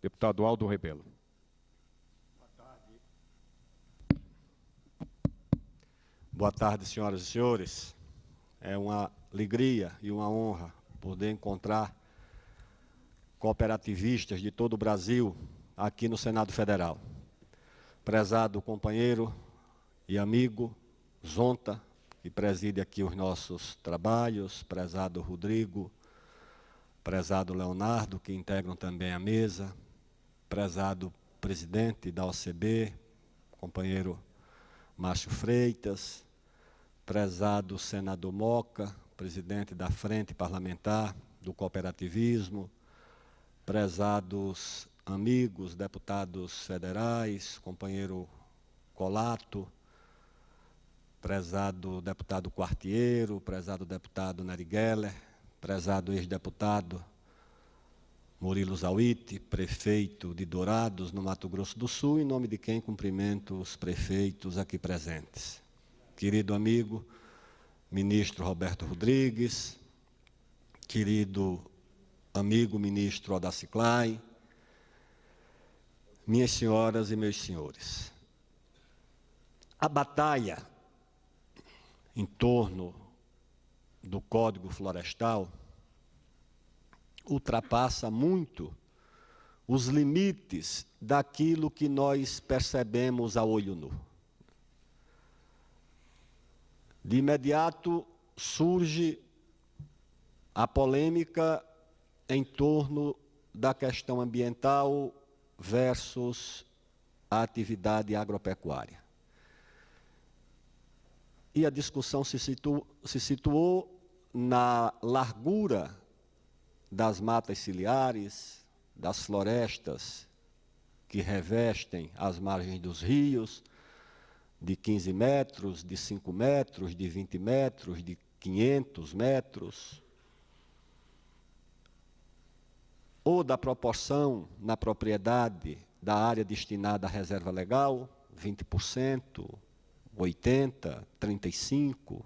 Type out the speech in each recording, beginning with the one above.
Deputado Aldo Rebelo. Boa tarde, senhoras e senhores. É uma alegria e uma honra poder encontrar cooperativistas de todo o Brasil aqui no Senado Federal. Prezado companheiro e amigo Zonta, que preside aqui os nossos trabalhos, prezado Rodrigo, prezado Leonardo, que integram também a mesa, prezado presidente da OCB, companheiro Márcio Freitas, prezado senador Moca, presidente da Frente Parlamentar do Cooperativismo, prezados amigos, deputados federais, companheiro Colato, prezado deputado Quartiero, prezado deputado Nery Geller, prezado ex-deputado Murilo Zauite, prefeito de Dourados, no Mato Grosso do Sul, em nome de quem cumprimento os prefeitos aqui presentes. Querido amigo, ministro Roberto Rodrigues, querido amigo ministro Odaci Klein, minhas senhoras e meus senhores, a batalha em torno do Código Florestal ultrapassa muito os limites daquilo que nós percebemos a olho nu. De imediato surge a polêmica em torno da questão ambiental versus a atividade agropecuária. E a discussão se situou na largura das matas ciliares, das florestas que revestem as margens dos rios, de 15 metros, de 5 metros, de 20 metros, de 500 metros, ou da proporção na propriedade da área destinada à reserva legal, 20%, 80%, 35%.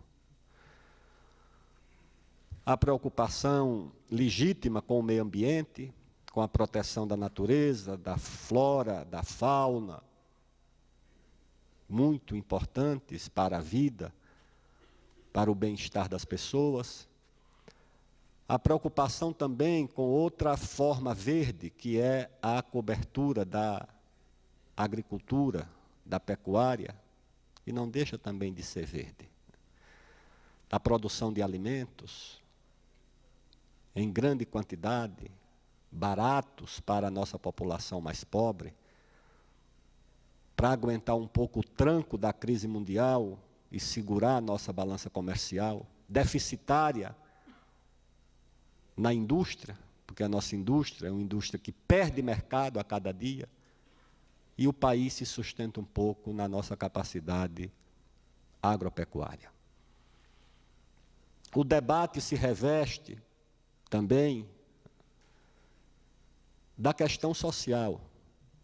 A preocupação legítima com o meio ambiente, com a proteção da natureza, da flora, da fauna, muito importantes para a vida, para o bem-estar das pessoas. A preocupação também com outra forma verde, que é a cobertura da agricultura, da pecuária, e não deixa também de ser verde. A produção de alimentos em grande quantidade, baratos para a nossa população mais pobre, para aguentar um pouco o tranco da crise mundial e segurar a nossa balança comercial, deficitária na indústria, porque a nossa indústria é uma indústria que perde mercado a cada dia, e o país se sustenta um pouco na nossa capacidade agropecuária. O debate se reveste também da questão social,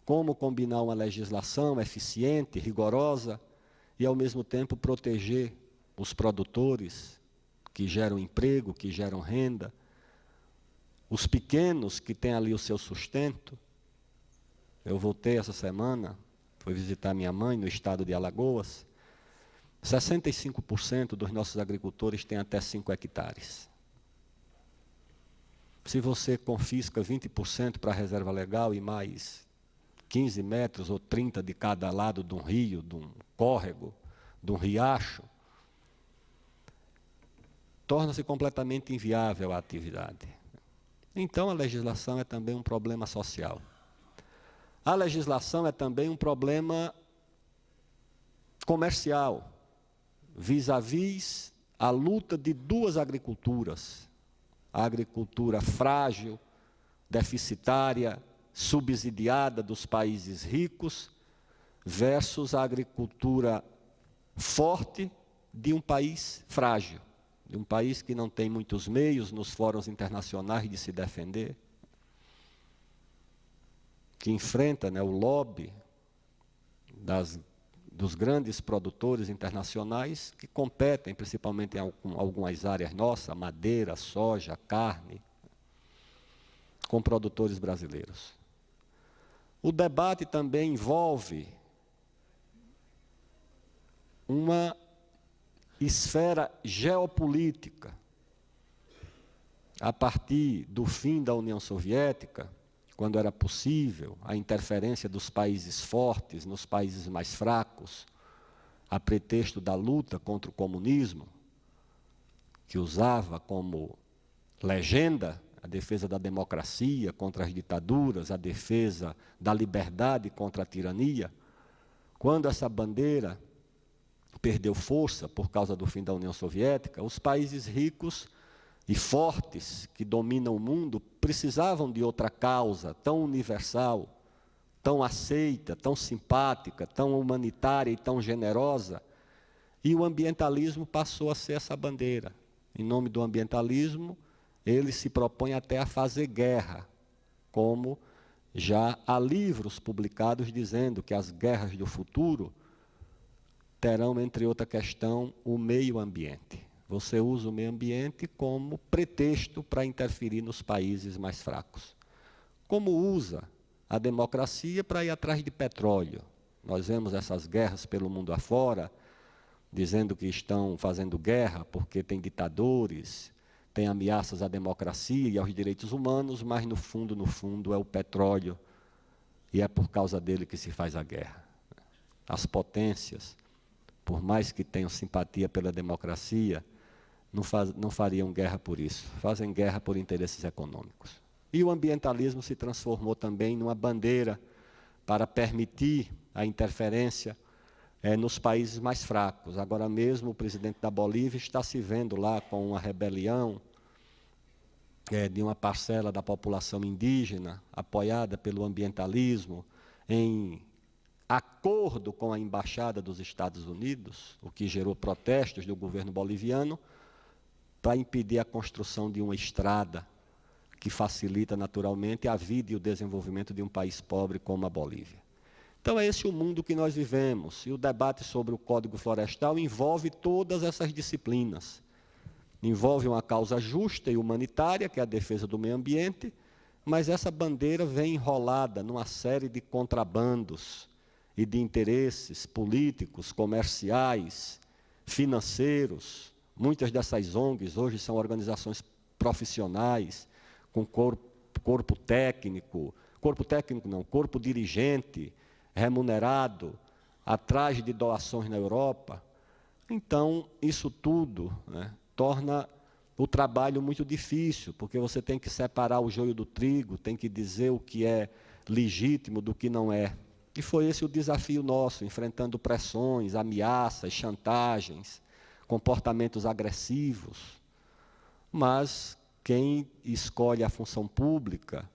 como combinar uma legislação eficiente, rigorosa, e ao mesmo tempo proteger os produtores que geram emprego, que geram renda, os pequenos que têm ali o seu sustento. Eu voltei essa semana, fui visitar minha mãe no estado de Alagoas, 65% dos nossos agricultores têm até 5 hectares. Se você confisca 20% para a reserva legal e mais 15 metros ou 30 de cada lado de um rio, de um córrego, de um riacho, torna-se completamente inviável a atividade. Então, a legislação é também um problema social. A legislação é também um problema comercial, vis-à-vis a luta de duas agriculturas. A agricultura frágil, deficitária, subsidiada dos países ricos, versus a agricultura forte de um país frágil, de um país que não tem muitos meios nos fóruns internacionais de se defender, que enfrenta, o lobby dos grandes produtores internacionais que competem, principalmente em algumas áreas nossas, madeira, soja, carne, com produtores brasileiros. O debate também envolve uma esfera geopolítica. A partir do fim da União Soviética, quando era possível a interferência dos países fortes nos países mais fracos, a pretexto da luta contra o comunismo, que usava como legenda a defesa da democracia contra as ditaduras, a defesa da liberdade contra a tirania. Quando essa bandeira perdeu força por causa do fim da União Soviética, os países ricos e fortes que dominam o mundo precisavam de outra causa tão universal, tão aceita, tão simpática, tão humanitária e tão generosa, e o ambientalismo passou a ser essa bandeira. Em nome do ambientalismo, ele se propõe até a fazer guerra, como já há livros publicados dizendo que as guerras do futuro terão, entre outra questão, o meio ambiente. Você usa o meio ambiente como pretexto para interferir nos países mais fracos. Como usa a democracia para ir atrás de petróleo. Nós vemos essas guerras pelo mundo afora, dizendo que estão fazendo guerra porque tem ditadores, tem ameaças à democracia e aos direitos humanos, mas no fundo é o petróleo, e é por causa dele que se faz a guerra. As potências, por mais que tenham simpatia pela democracia, não fariam guerra por isso, fazem guerra por interesses econômicos. E o ambientalismo se transformou também numa bandeira para permitir a interferência nos países mais fracos. Agora mesmo o presidente da Bolívia está se vendo lá com uma rebelião de uma parcela da população indígena, apoiada pelo ambientalismo, em acordo com a Embaixada dos Estados Unidos, o que gerou protestos do governo boliviano, para impedir a construção de uma estrada que facilita naturalmente a vida e o desenvolvimento de um país pobre como a Bolívia. Então é esse o mundo que nós vivemos, e o debate sobre o Código Florestal envolve todas essas disciplinas. Envolve uma causa justa e humanitária, que é a defesa do meio ambiente, mas essa bandeira vem enrolada numa série de contrabandos e de interesses políticos, comerciais, financeiros. Muitas dessas ONGs hoje são organizações profissionais, com corpo dirigente, remunerado, atrás de doações na Europa. Então, isso tudo, torna o trabalho muito difícil, porque você tem que separar o joio do trigo, tem que dizer o que é legítimo do que não é. E foi esse o desafio nosso, enfrentando pressões, ameaças, chantagens, comportamentos agressivos. Mas quem escolhe a função pública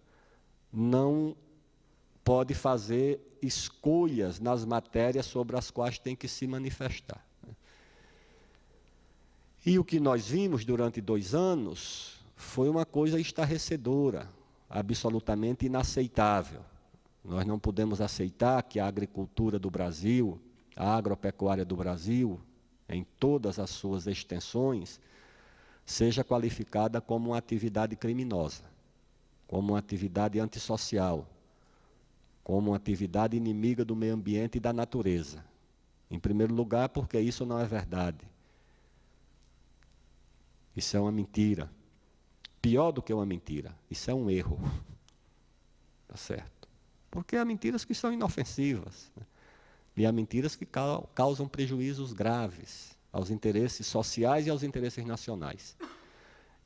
não pode fazer escolhas nas matérias sobre as quais tem que se manifestar. E o que nós vimos durante 2 anos foi uma coisa estarrecedora, absolutamente inaceitável. Nós não podemos aceitar que a agricultura do Brasil, a agropecuária do Brasil, em todas as suas extensões, seja qualificada como uma atividade criminosa, como uma atividade antissocial, como uma atividade inimiga do meio ambiente e da natureza. Em primeiro lugar, porque isso não é verdade. Isso é uma mentira. Pior do que uma mentira, isso é um erro. Tá certo? Porque há mentiras que são inofensivas, e há mentiras que causam prejuízos graves aos interesses sociais e aos interesses nacionais.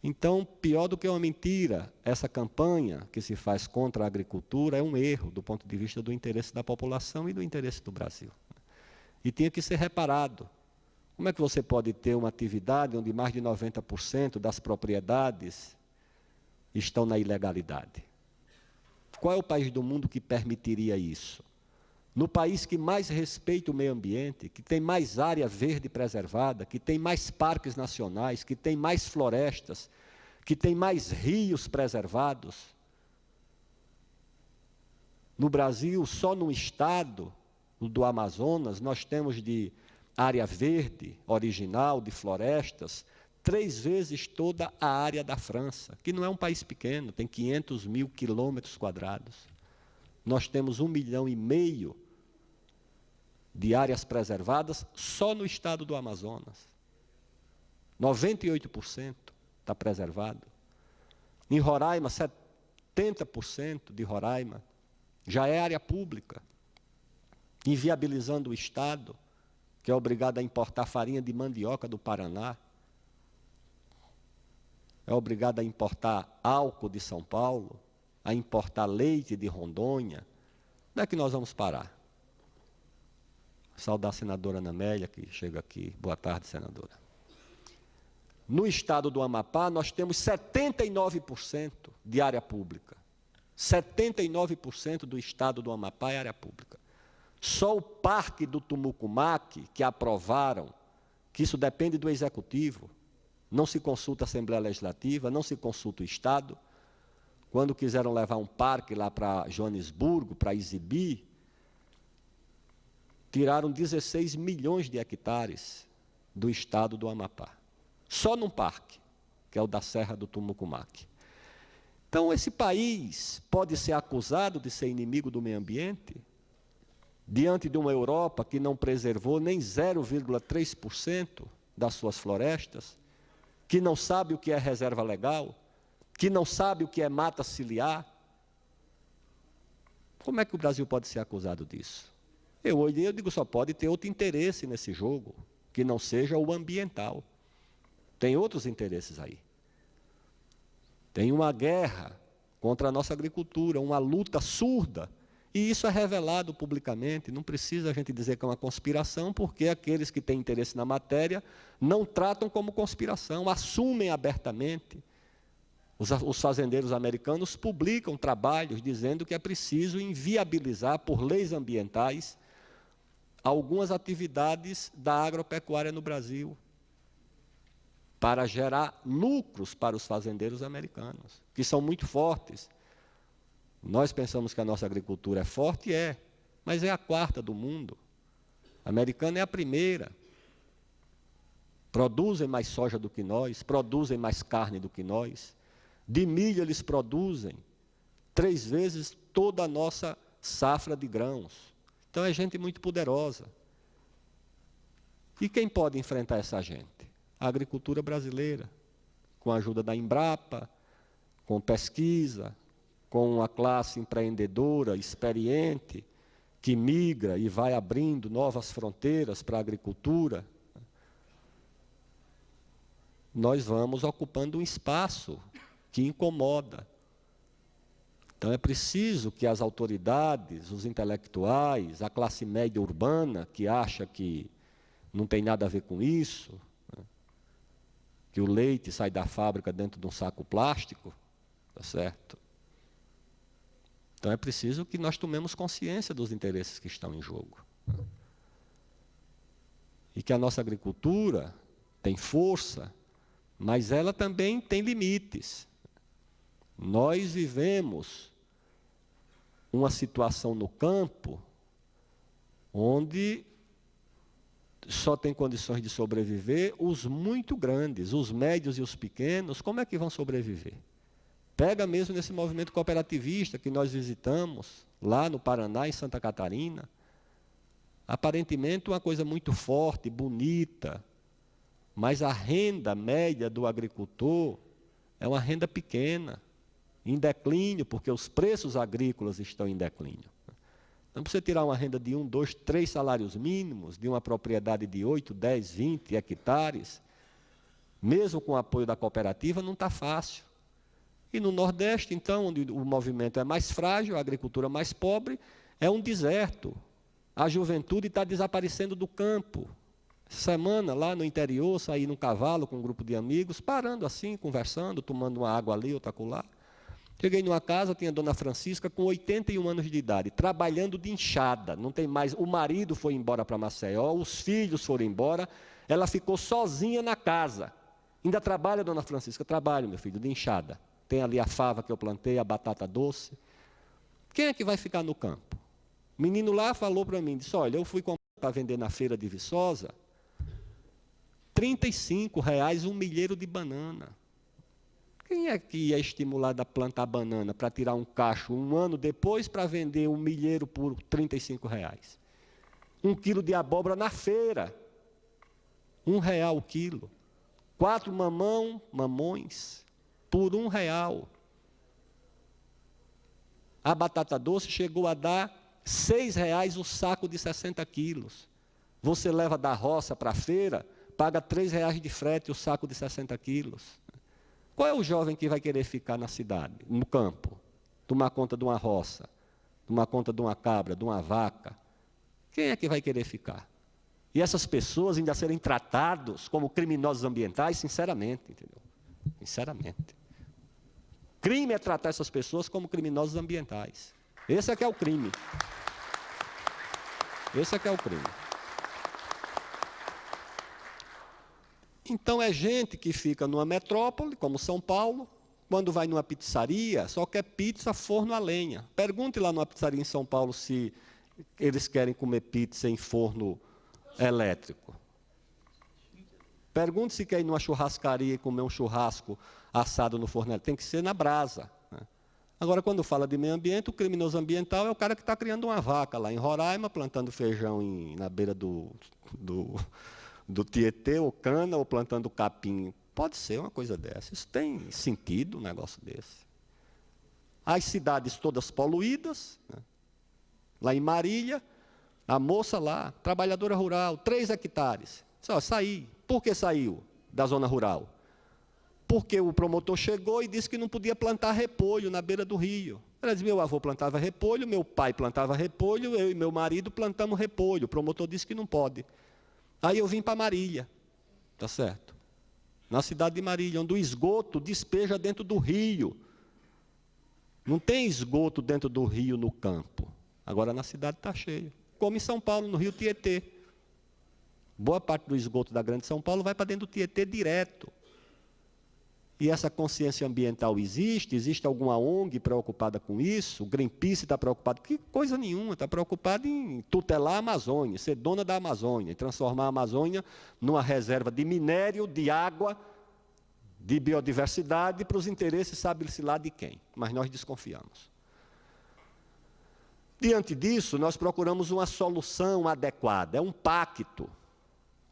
Então, pior do que uma mentira, essa campanha que se faz contra a agricultura é um erro do ponto de vista do interesse da população e do interesse do Brasil. E tinha que ser reparado. Como é que você pode ter uma atividade onde mais de 90% das propriedades estão na ilegalidade? Qual é o país do mundo que permitiria isso? No país que mais respeita o meio ambiente, que tem mais área verde preservada, que tem mais parques nacionais, que tem mais florestas, que tem mais rios preservados. No Brasil, só no estado do Amazonas, nós temos de área verde original, de florestas, 3 vezes toda a área da França, que não é um país pequeno, tem 500 mil quilômetros quadrados. nós temos 1,5 milhão de áreas preservadas só no estado do Amazonas. 98% está preservado. Em Roraima, 70% de Roraima já é área pública, inviabilizando o Estado, que é obrigado a importar farinha de mandioca do Paraná, é obrigado a importar álcool de São Paulo, a importar leite de Rondônia. Onde é que nós vamos parar? Saudar a senadora Ana Amélia, que chega aqui. Boa tarde, senadora. No estado do Amapá, nós temos 79% de área pública. 79% do estado do Amapá é área pública. Só o Parque do Tumucumaque, que aprovaram, que isso depende do Executivo, não se consulta a Assembleia Legislativa, não se consulta o Estado. Quando quiseram levar um parque lá para Joanesburgo, para exibir, tiraram 16 milhões de hectares do estado do Amapá. Só num parque, que é o da Serra do Tumucumaque. Então, esse país pode ser acusado de ser inimigo do meio ambiente, diante de uma Europa que não preservou nem 0,3% das suas florestas, que não sabe o que é reserva legal, que não sabe o que é mata ciliar. Como é que o Brasil pode ser acusado disso? Eu digo, só pode ter outro interesse nesse jogo, que não seja o ambiental. Tem outros interesses aí. Tem uma guerra contra a nossa agricultura, uma luta surda, e isso é revelado publicamente. Não precisa a gente dizer que é uma conspiração, porque aqueles que têm interesse na matéria não tratam como conspiração, assumem abertamente. Os fazendeiros americanos publicam trabalhos dizendo que é preciso inviabilizar, por leis ambientais, algumas atividades da agropecuária no Brasil, para gerar lucros para os fazendeiros americanos, que são muito fortes. Nós pensamos que a nossa agricultura é forte, mas é a quarta do mundo. A americana é a primeira. Produzem mais soja do que nós, produzem mais carne do que nós. De milho eles produzem 3 vezes toda a nossa safra de grãos. Então é gente muito poderosa. E quem pode enfrentar essa gente? A agricultura brasileira, com a ajuda da Embrapa, com pesquisa, com uma classe empreendedora, experiente, que migra e vai abrindo novas fronteiras para a agricultura. Nós vamos ocupando um espaço que incomoda. Então é preciso que as autoridades, os intelectuais, a classe média urbana, que acha que não tem nada a ver com isso, que o leite sai da fábrica dentro de um saco plástico, tá certo? Então é preciso que nós tomemos consciência dos interesses que estão em jogo. E que a nossa agricultura tem força, mas ela também tem limites. Nós vivemos uma situação no campo onde só tem condições de sobreviver os muito grandes, os médios e os pequenos. Como é que vão sobreviver? Pega mesmo nesse movimento cooperativista que nós visitamos, lá no Paraná, em Santa Catarina. Aparentemente uma coisa muito forte, bonita, mas a renda média do agricultor é uma renda pequena, em declínio, porque os preços agrícolas estão em declínio. Então, para você tirar uma renda de 1, 2, 3 salários mínimos, de uma propriedade de 8, 10, 20 hectares, mesmo com o apoio da cooperativa, não está fácil. E no Nordeste, então, onde o movimento é mais frágil, a agricultura mais pobre, é um deserto. A juventude está desaparecendo do campo. Essa semana, lá no interior, saí num cavalo com um grupo de amigos, parando assim, conversando, tomando uma água ali, outra acolá. Cheguei numa casa, tinha a dona Francisca com 81 anos de idade, trabalhando de enxada, não tem mais, o marido foi embora para Maceió, os filhos foram embora, ela ficou sozinha na casa. Ainda trabalha, dona Francisca? Trabalho, meu filho, de enxada. Tem ali a fava que eu plantei, a batata doce. Quem é que vai ficar no campo? O menino lá falou para mim, disse, olha, eu fui comprar para vender na feira de Viçosa, R$ 35 um milheiro de banana. Quem é que é estimulado a plantar banana para tirar um cacho um ano depois para vender um milheiro por R$ 35? 1 quilo de abóbora na feira, R$ 1 o quilo. 4 mamões, por R$ 1. A batata doce chegou a dar R$ 6 o saco de 60 quilos. Você leva da roça para a feira, paga R$ 3 de frete o saco de 60 quilos. Qual é o jovem que vai querer ficar na cidade, no campo, tomar conta de uma roça, tomar conta de uma cabra, de uma vaca? Quem é que vai querer ficar? E essas pessoas ainda serem tratados como criminosos ambientais, sinceramente, entendeu? Sinceramente. Crime é tratar essas pessoas como criminosos ambientais. Esse é que é o crime. Esse é que é o crime. Então é gente que fica numa metrópole, como São Paulo, quando vai numa pizzaria, só quer pizza, forno a lenha. Pergunte lá numa pizzaria em São Paulo se eles querem comer pizza em forno elétrico. Pergunte se quer ir numa churrascaria e comer um churrasco assado no forno elétrico. Tem que ser na brasa. Né? Agora, quando fala de meio ambiente, o criminoso ambiental é o cara que está criando uma vaca lá em Roraima, plantando feijão na beira do Tietê, ou cana, ou plantando capim. Pode ser uma coisa dessa. Isso tem sentido, um negócio desse. As cidades todas poluídas, né? Lá em Marília, a moça lá, trabalhadora rural, 3 hectares. Só saí. Por que saiu da zona rural? Porque o promotor chegou e disse que não podia plantar repolho na beira do rio. Ela disse, meu avô plantava repolho, meu pai plantava repolho, eu e meu marido plantamos repolho. O promotor disse que não pode. Aí eu vim para Marília, tá certo? Na cidade de Marília, onde o esgoto despeja dentro do rio. Não tem esgoto dentro do rio no campo. Agora na cidade está cheio. Como em São Paulo, no rio Tietê. Boa parte do esgoto da Grande São Paulo vai para dentro do Tietê direto. E essa consciência ambiental existe? Existe alguma ONG preocupada com isso? O Greenpeace está preocupado? Que coisa nenhuma, está preocupado em tutelar a Amazônia, ser dona da Amazônia, e transformar a Amazônia numa reserva de minério, de água, de biodiversidade, para os interesses, sabe-se lá de quem. Mas nós desconfiamos. Diante disso, nós procuramos uma solução adequada, é um pacto.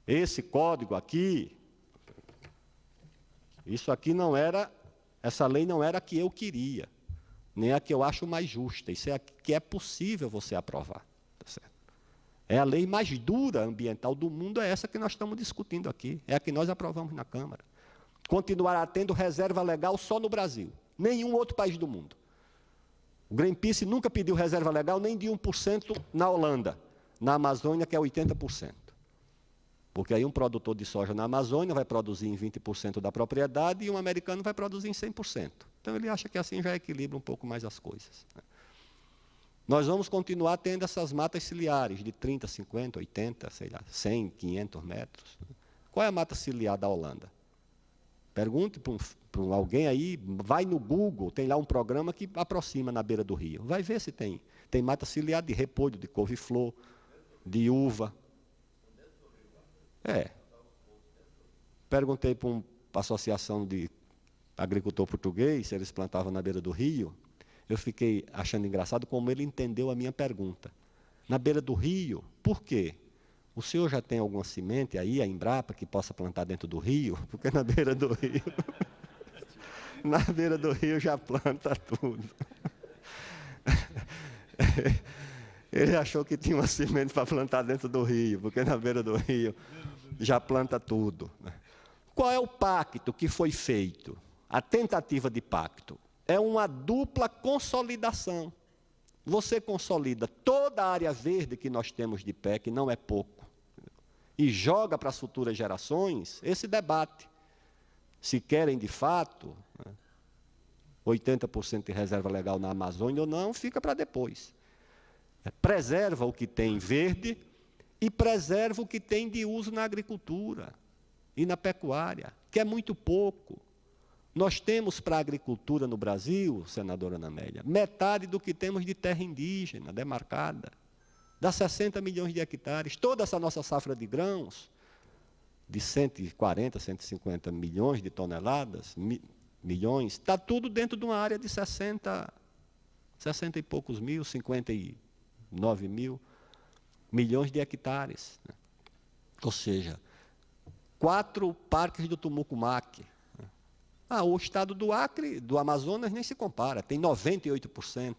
Esse código aqui, isso aqui não era, essa lei não era a que eu queria, nem a que eu acho mais justa, isso é a que é possível você aprovar. Tá certo? É a lei mais dura ambiental do mundo, é essa que nós estamos discutindo aqui, é a que nós aprovamos na Câmara. Continuará tendo reserva legal só no Brasil, nenhum outro país do mundo. O Greenpeace nunca pediu reserva legal nem de 1% na Holanda, na Amazônia, que é 80%. Porque aí um produtor de soja na Amazônia vai produzir em 20% da propriedade e um americano vai produzir em 100%. Então ele acha que assim já equilibra um pouco mais as coisas. Nós vamos continuar tendo essas matas ciliares de 30, 50, 80, sei lá, 100, 500 metros. Qual é a mata ciliar da Holanda? Pergunte para alguém aí, vai no Google, tem lá um programa que aproxima na beira do rio. Vai ver se tem. Tem mata ciliar de repolho, de couve-flor, de uva. Perguntei para uma associação de agricultor português, se eles plantavam na beira do rio. Eu fiquei achando engraçado como ele entendeu a minha pergunta. Na beira do rio, por quê? O senhor já tem alguma semente aí, a Embrapa, que possa plantar dentro do rio? Porque na beira do rio, na beira do rio já planta tudo. Ele achou que tinha uma semente para plantar dentro do rio, porque na beira do rio já planta tudo. Qual é o pacto que foi feito? A tentativa de pacto é uma dupla consolidação. Você consolida toda a área verde que nós temos de pé, que não é pouco, e joga para as futuras gerações esse debate. Se querem de fato 80% de reserva legal na Amazônia ou não, fica para depois. Preserva o que tem verde e preserva o que tem de uso na agricultura e na pecuária, que é muito pouco. Nós temos para a agricultura no Brasil, senadora Ana Amélia, metade do que temos de terra indígena demarcada. Dá 60 milhões de hectares. Toda essa nossa safra de grãos, de 140, 150 milhões de toneladas, milhões, está tudo dentro de uma área de 60 e poucos mil, 59 mil milhões de hectares. Ou seja, 4 parques do Tumucumaque. O estado do Acre, do Amazonas, nem se compara, tem 98%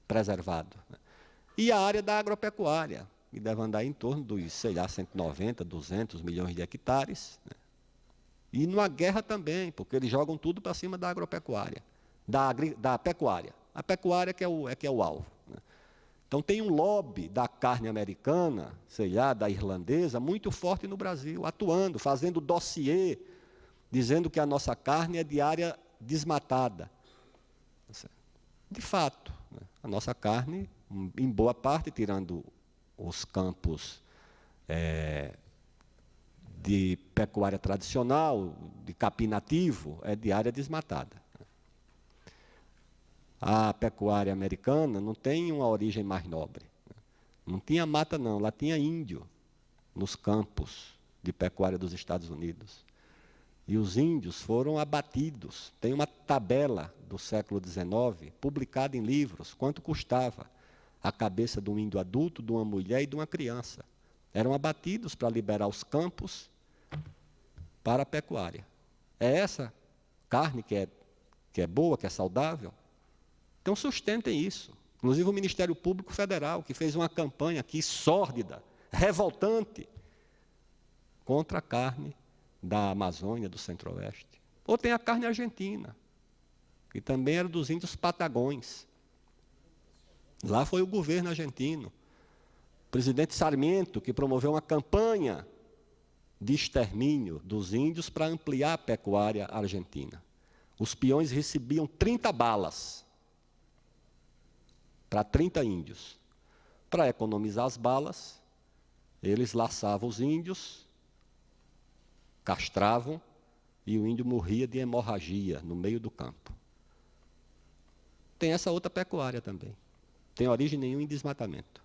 preservado. E a área da agropecuária, que deve andar em torno dos, 190, 200 milhões de hectares. E numa guerra também, porque eles jogam tudo para cima da agropecuária, da pecuária. A pecuária que é o alvo. Então tem um lobby da carne americana, da irlandesa, muito forte no Brasil, atuando, fazendo dossiê, dizendo que a nossa carne é de área desmatada. De fato, a nossa carne, em boa parte, tirando os campos de pecuária tradicional, de capim nativo, é de área desmatada. A pecuária americana não tem uma origem mais nobre. Não tinha mata, não, lá tinha índio nos campos de pecuária dos Estados Unidos. E os índios foram abatidos. Tem uma tabela do século XIX, publicada em livros, quanto custava a cabeça de um índio adulto, de uma mulher e de uma criança. Eram abatidos para liberar os campos para a pecuária. É essa carne que é boa, que é saudável? Então sustentem isso. Inclusive o Ministério Público Federal, que fez uma campanha aqui sórdida, revoltante, contra a carne da Amazônia, do Centro-Oeste. Ou tem a carne argentina, que também era dos índios patagões. Lá foi o governo argentino, o presidente Sarmiento, que promoveu uma campanha de extermínio dos índios para ampliar a pecuária argentina. Os peões recebiam 30 balas para 30 índios. Para economizar as balas, eles laçavam os índios, castravam, e o índio morria de hemorragia no meio do campo. Tem essa outra pecuária também. Tem origem nenhuma em desmatamento.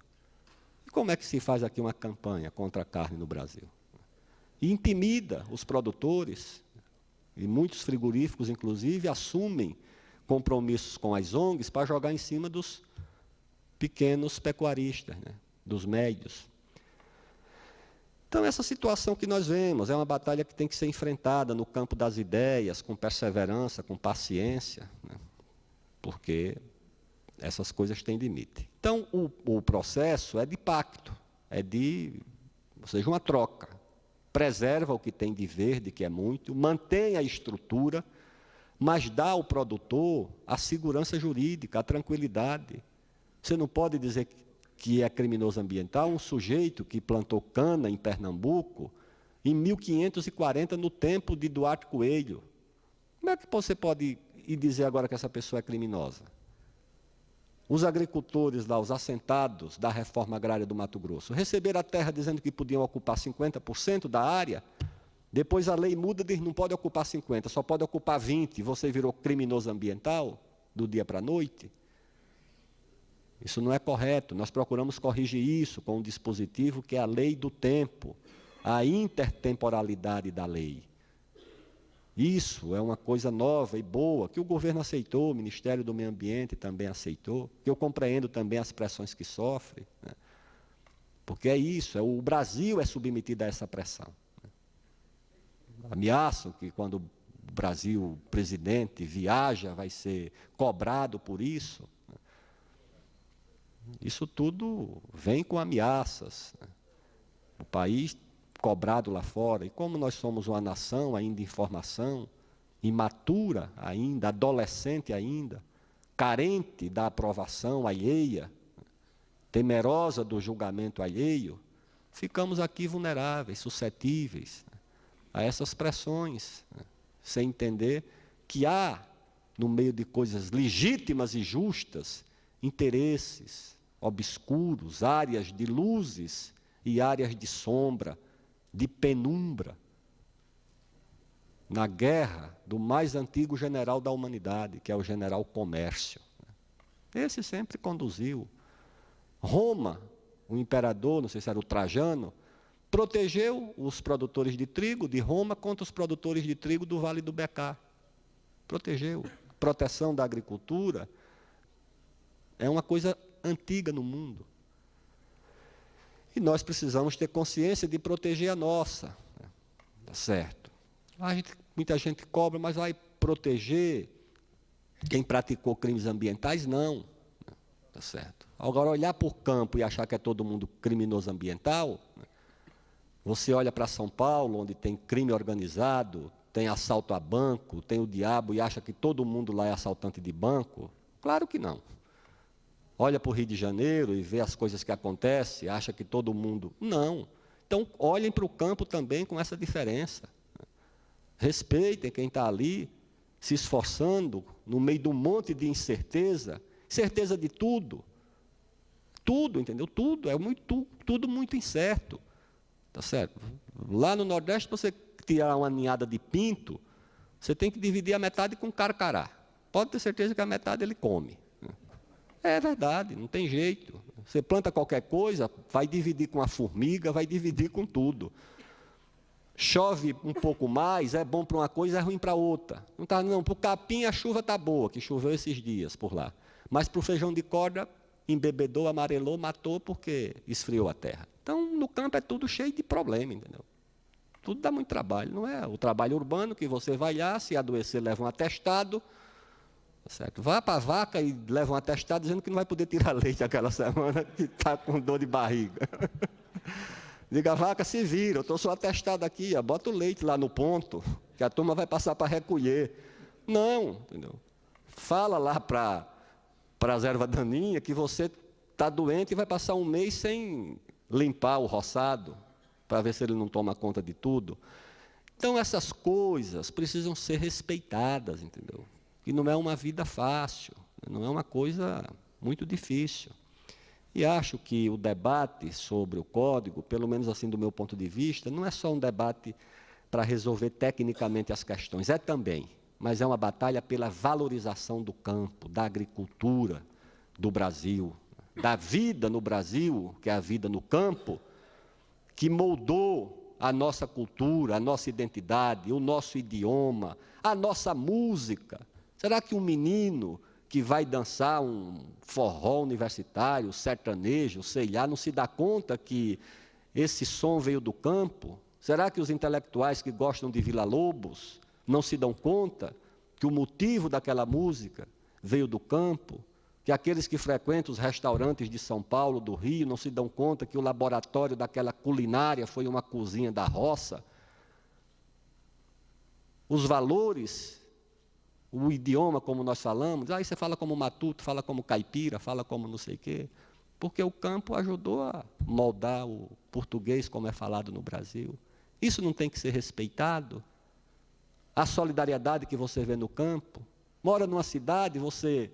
E como é que se faz aqui uma campanha contra a carne no Brasil? E intimida os produtores, e muitos frigoríficos, inclusive, assumem compromissos com as ONGs para jogar em cima dos pequenos pecuaristas, dos médios. Então, essa situação que nós vemos é uma batalha que tem que ser enfrentada no campo das ideias, com perseverança, com paciência, porque essas coisas têm limite. Então, o processo é de pacto, ou seja, uma troca. Preserva o que tem de verde, que é muito, mantém a estrutura, mas dá ao produtor a segurança jurídica, a tranquilidade. Você não pode dizer que é criminoso ambiental um sujeito que plantou cana em Pernambuco em 1540, no tempo de Duarte Coelho. Como é que você pode ir dizer agora que essa pessoa é criminosa? Os agricultores lá, os assentados da reforma agrária do Mato Grosso, receberam a terra dizendo que podiam ocupar 50% da área, depois a lei muda e diz que não pode ocupar 50%, só pode ocupar 20%, você virou criminoso ambiental do dia para a noite? Isso não é correto. Nós procuramos corrigir isso com um dispositivo que é a lei do tempo, a intertemporalidade da lei. Isso é uma coisa nova e boa, que o governo aceitou, o Ministério do Meio Ambiente também aceitou, que eu compreendo também as pressões que sofre, porque é isso, o Brasil é submetido a essa pressão. Ameaçam que quando o Brasil, o presidente, viaja, vai ser cobrado por isso. Isso tudo vem com ameaças. O país cobrado lá fora. E como nós somos uma nação ainda em formação, imatura ainda, adolescente ainda, carente da aprovação alheia, temerosa do julgamento alheio, ficamos aqui vulneráveis, suscetíveis a essas pressões, sem entender que há, no meio de coisas legítimas e justas, interesses obscuros, áreas de luzes e áreas de sombra, de penumbra, na guerra do mais antigo general da humanidade, que é o general Comércio. Esse sempre conduziu. Roma, o imperador, não sei se era o Trajano, protegeu os produtores de trigo de Roma contra os produtores de trigo do Vale do Becá. protegeu. Proteção da agricultura é uma coisa antiga no mundo. E nós precisamos ter consciência de proteger a nossa. Tá certo? Muita gente cobra, mas vai proteger quem praticou crimes ambientais? Não. Tá certo? Agora, olhar para o campo e achar que é todo mundo criminoso ambiental, você olha para São Paulo, onde tem crime organizado, tem assalto a banco, tem o diabo, e acha que todo mundo lá é assaltante de banco? Claro que não. Olha para o Rio de Janeiro e vê as coisas que acontecem, acha que todo mundo... Não. Então, olhem para o campo também com essa diferença. Respeitem quem está ali, se esforçando, no meio de um monte de incerteza, certeza de tudo. Tudo, entendeu? Tudo, tudo muito incerto. Tá certo? Lá no Nordeste, para você tirar uma ninhada de pinto, você tem que dividir a metade com carcará. Pode ter certeza que a metade ele come. É verdade, não tem jeito. Você planta qualquer coisa, vai dividir com a formiga, vai dividir com tudo. Chove um pouco mais, é bom para uma coisa, é ruim para outra. Não, para o capim a chuva está boa, que choveu esses dias por lá. Mas para o feijão de corda, embebedou, amarelou, matou porque esfriou a terra. Então, no campo é tudo cheio de problema, entendeu? Tudo dá muito trabalho, não é? O trabalho urbano, que você vai lá, se adoecer, leva um atestado, certo? Vá para a vaca e leva um atestado dizendo que não vai poder tirar leite aquela semana, que está com dor de barriga. Diga, a vaca, se vira, eu estou só atestado aqui, ó, bota o leite lá no ponto, que a turma vai passar para recolher. Não, entendeu? Fala lá para as ervas daninhas que você está doente e vai passar um mês sem limpar o roçado, para ver se ele não toma conta de tudo. Então, essas coisas precisam ser respeitadas, entendeu? Que não é uma vida fácil, não é uma coisa muito difícil. E acho que o debate sobre o código, pelo menos assim do meu ponto de vista, não é só um debate para resolver tecnicamente as questões, é também, mas é uma batalha pela valorização do campo, da agricultura do Brasil, da vida no Brasil, que é a vida no campo, que moldou a nossa cultura, a nossa identidade, o nosso idioma, a nossa música. Será que um menino que vai dançar um forró universitário, sertanejo, sei lá, não se dá conta que esse som veio do campo? Será que os intelectuais que gostam de Villa-Lobos não se dão conta que o motivo daquela música veio do campo? Que aqueles que frequentam os restaurantes de São Paulo, do Rio, não se dão conta que o laboratório daquela culinária foi uma cozinha da roça? Os valores, o idioma, como nós falamos, aí você fala como matuto, fala como caipira, fala como não sei o quê, porque o campo ajudou a moldar o português como é falado no Brasil. Isso não tem que ser respeitado? A solidariedade que você vê no campo, mora numa cidade, você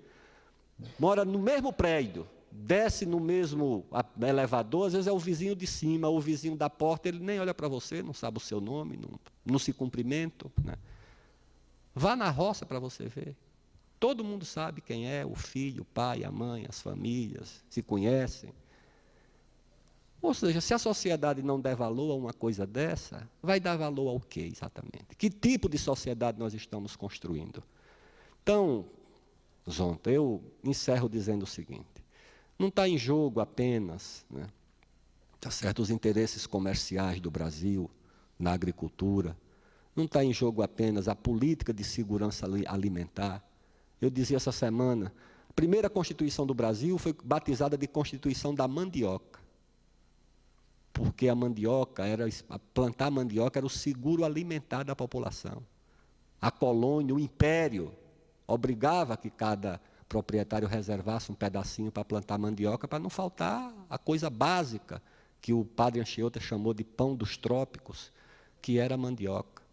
mora no mesmo prédio, desce no mesmo elevador, às vezes é o vizinho de cima, ou o vizinho da porta, ele nem olha para você, não sabe o seu nome, não se cumprimentam, né? Vá na roça para você ver. Todo mundo sabe quem é, o filho, o pai, a mãe, as famílias, se conhecem. Ou seja, se a sociedade não der valor a uma coisa dessa, vai dar valor ao quê exatamente? Que tipo de sociedade nós estamos construindo? Então, Zonta, eu encerro dizendo o seguinte: não está em jogo apenas, né, tá certo, os interesses comerciais do Brasil na agricultura, não está em jogo apenas a política de segurança alimentar. Eu dizia essa semana, a primeira Constituição do Brasil foi batizada de Constituição da Mandioca, porque a mandioca, plantar mandioca era o seguro alimentar da população. A colônia, o império, obrigava que cada proprietário reservasse um pedacinho para plantar mandioca, para não faltar a coisa básica que o padre Anchieta chamou de pão dos trópicos, que era a mandioca.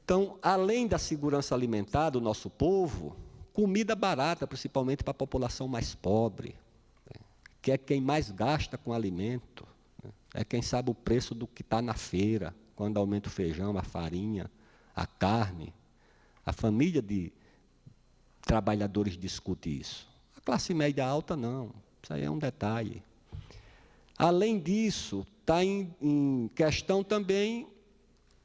Então, além da segurança alimentar do nosso povo, comida barata, principalmente para a população mais pobre, né, que é quem mais gasta com alimento, né, é quem sabe o preço do que está na feira, quando aumenta o feijão, a farinha, a carne. A família de trabalhadores discute isso. A classe média alta, não. Isso aí é um detalhe. Além disso, está em questão também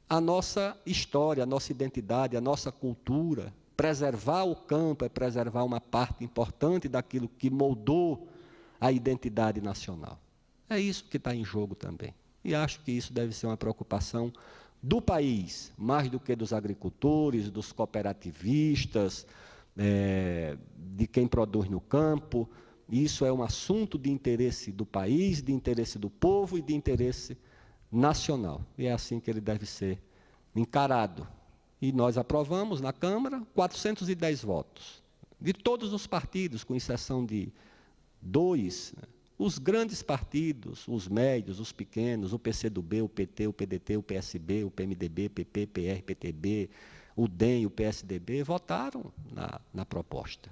a nossa história, a nossa identidade, a nossa cultura. Preservar o campo é preservar uma parte importante daquilo que moldou a identidade nacional. É isso que está em jogo também. E acho que isso deve ser uma preocupação do país, mais do que dos agricultores, dos cooperativistas, de quem produz no campo. Isso é um assunto de interesse do país, de interesse do povo e de interesse nacional. E é assim que ele deve ser encarado. E nós aprovamos na Câmara 410 votos, de todos os partidos, com exceção de 2, os grandes partidos, os médios, os pequenos, o PCdoB, o PT, o PDT, o PSB, o PMDB, o PP, PR, PTB, o DEM, o PSDB, votaram na proposta.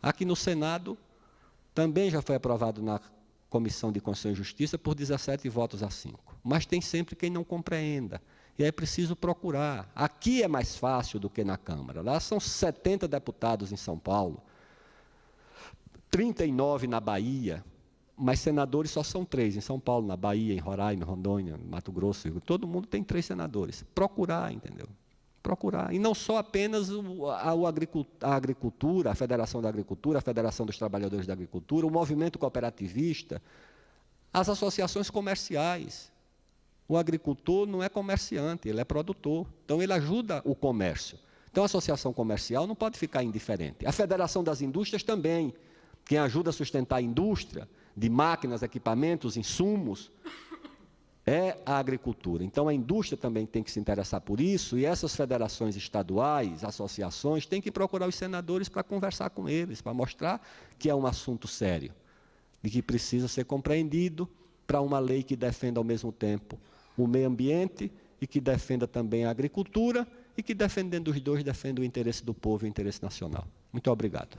Aqui no Senado, também já foi aprovado na Comissão de Constituição e Justiça por 17 votos a 5. Mas tem sempre quem não compreenda. E é preciso procurar. Aqui é mais fácil do que na Câmara. Lá são 70 deputados em São Paulo, 39 na Bahia, mas senadores só são 3, em São Paulo, na Bahia, em Roraima, em Rondônia, em Mato Grosso, todo mundo tem 3 senadores. Procurar, entendeu? Procurar. E não só apenas a agricultura, a Federação da Agricultura, a Federação dos Trabalhadores da Agricultura, o movimento cooperativista, as associações comerciais. O agricultor não é comerciante, ele é produtor. Então, ele ajuda o comércio. Então, a associação comercial não pode ficar indiferente. A Federação das Indústrias também. Quem ajuda a sustentar a indústria de máquinas, equipamentos, insumos, é a agricultura. Então, a indústria também tem que se interessar por isso, e essas federações estaduais, associações, têm que procurar os senadores para conversar com eles, para mostrar que é um assunto sério, e que precisa ser compreendido para uma lei que defenda, ao mesmo tempo, o meio ambiente e que defenda também a agricultura, e que, defendendo os dois, defenda o interesse do povo e o interesse nacional. Muito obrigado.